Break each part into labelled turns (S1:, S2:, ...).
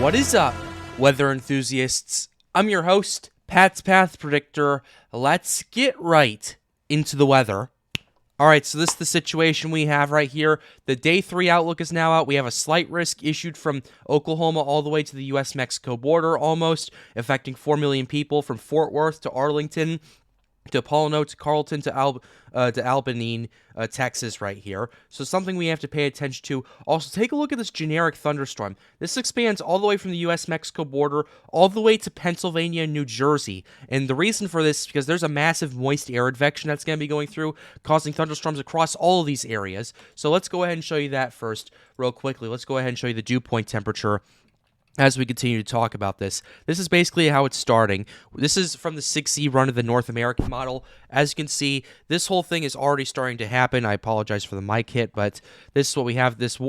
S1: What is up, weather enthusiasts? I'm your host, Pat's Path Predictor. Let's get right into the weather. Alright, so this is the situation we have right here. The Day 3 outlook is now out. We have a slight risk issued from Oklahoma all the way to the U.S.-Mexico border almost, affecting 4 million people from Fort Worth to Arlington, to Pollino, to Carlton, to Albany, Texas right here. So something we have to pay attention to. Also, take a look at this generic thunderstorm. This expands all the way from the U.S.-Mexico border all the way to Pennsylvania and New Jersey. And the reason for this is because there's a massive moist air advection that's going to be going through, causing thunderstorms across all of these areas. So let's go ahead and show you that first real quickly. Let's go ahead and show you the dew point temperature as we continue to talk about this. This is basically how it's starting. This is from the 6Z run of the North American model. As you can see, this whole thing is already starting to happen. I apologize for the mic hit, but this is what we have. This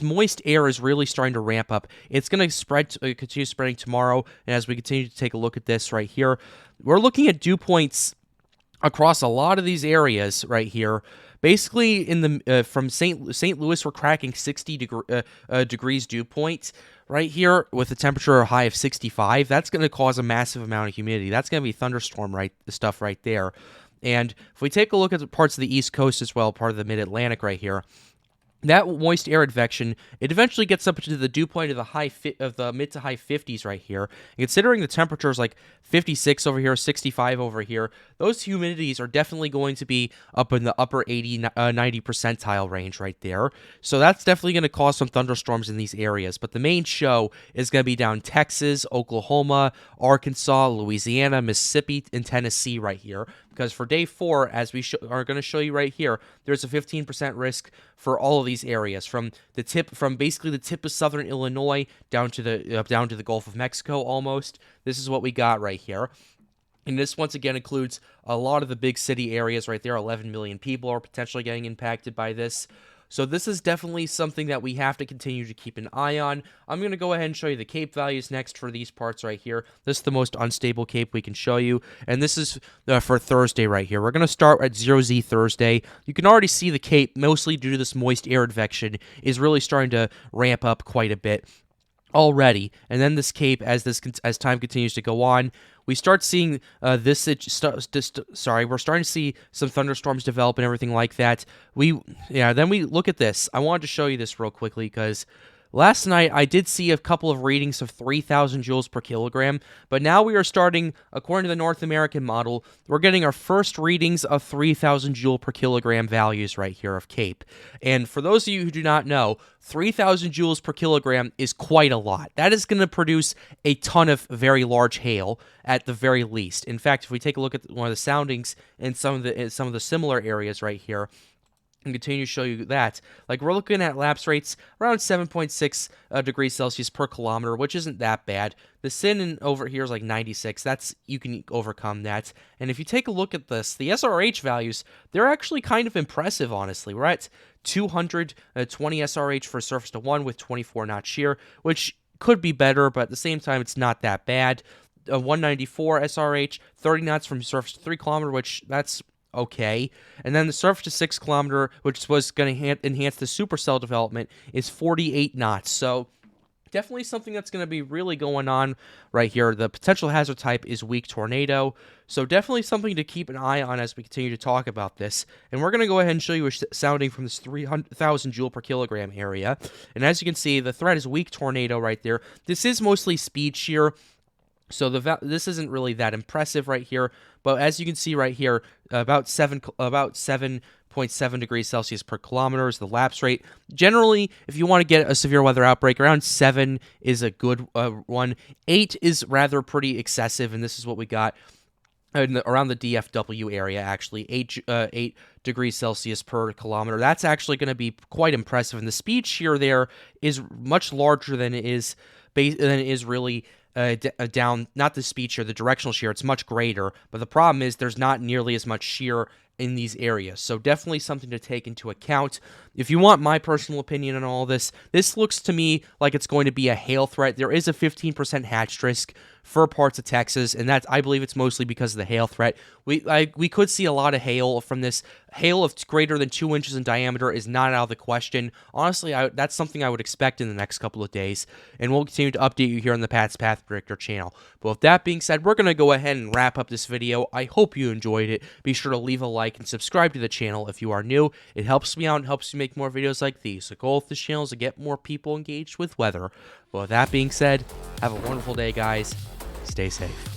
S1: moist air is really starting to ramp up. It's going to continue spreading tomorrow, and as we continue to take a look at this right here, we're looking at dew points across a lot of these areas right here. Basically, in the from St. Louis, we're cracking 60 degrees dew point right here with a temperature high of 65. That's going to cause a massive amount of humidity. That's going to be thunderstorm stuff right there. And if we take a look at the parts of the East Coast as well, part of the Mid-Atlantic right here, that moist air advection, it eventually gets up to the dew point of the mid to high 50s right here. And considering the temperatures like 56 over here, 65 over here, those humidities are definitely going to be up in the upper 80, 90 percentile range right there. So that's definitely going to cause some thunderstorms in these areas. But the main show is going to be down Texas, Oklahoma, Arkansas, Louisiana, Mississippi, and Tennessee right here. Because for Day 4, as we are going to show you right here, there's a 15% risk for all of these areas, from basically the tip of southern Illinois down to the Gulf of Mexico almost. This is what we got right here. And this, once again, includes a lot of the big city areas right there. 11 million people are potentially getting impacted by this. So this is definitely something that we have to continue to keep an eye on. I'm going to go ahead and show you the CAPE values next for these parts right here. This is the most unstable CAPE we can show you. And this is for Thursday right here. We're going to start at 0Z Thursday. You can already see the CAPE, mostly due to this moist air advection, is really starting to ramp up quite a bit already. And then this CAPE, as time continues to go on, we start seeing we're starting to see some thunderstorms develop and everything like that. Then we look at this. I wanted to show you this real quickly because last night I did see a couple of readings of 3,000 joules per kilogram, but now we are starting, according to the North American model, we're getting our first readings of 3,000 joule per kilogram values right here of CAPE. And for those of you who do not know, 3,000 joules per kilogram is quite a lot. That is going to produce a ton of very large hail at the very least. In fact, if we take a look at one of the soundings in some of the similar areas right here, and continue to show you that. Like, we're looking at lapse rates around 7.6 degrees Celsius per kilometer, which isn't that bad. The SIN over here is like 96. You can overcome that. And if you take a look at this, the SRH values, they're actually kind of impressive, honestly. We're at 220 SRH for surface to 1 with 24 knot shear, which could be better, but at the same time, it's not that bad. 194 SRH, 30 knots from surface to 3 kilometer, which that's okay. And then the surface to 6 kilometer, which was going to enhance the supercell development, is 48 knots. So definitely something that's going to be really going on right here. The potential hazard type is weak tornado. So definitely something to keep an eye on as we continue to talk about this. And we're going to go ahead and show you a sounding from this 3,000 joule per kilogram area. And as you can see, the threat is weak tornado right there. This is mostly speed shear, so this isn't really that impressive right here, but as you can see right here, about 7.7 degrees Celsius per kilometer is the lapse rate. Generally, if you want to get a severe weather outbreak, around 7 is a good one. 8 is rather pretty excessive, and this is what we got around the DFW area, actually. 8 degrees Celsius per kilometer. That's actually going to be quite impressive, and the speed shear there is much larger than it is really down, not the speed shear, the directional shear. It's much greater, but the problem is there's not nearly as much shear in these areas. So definitely something to take into account. If you want my personal opinion on all this, this looks to me like it's going to be a hail threat. There is a 15% hatch risk for parts of Texas, and I believe it's mostly because of the hail threat. We could see a lot of hail from this. Hail of greater than 2 inches in diameter is not out of the question. Honestly, that's something I would expect in the next couple of days, and we'll continue to update you here on the Pat's Path Predictor channel. But with that being said, we're going to go ahead and wrap up this video. I hope you enjoyed it. Be sure to leave a like and subscribe to the channel if you are new. It helps me out and helps me make more videos like these. The goal of this channel is to get more people engaged with weather. But with that being said, have a wonderful day, guys. Stay safe.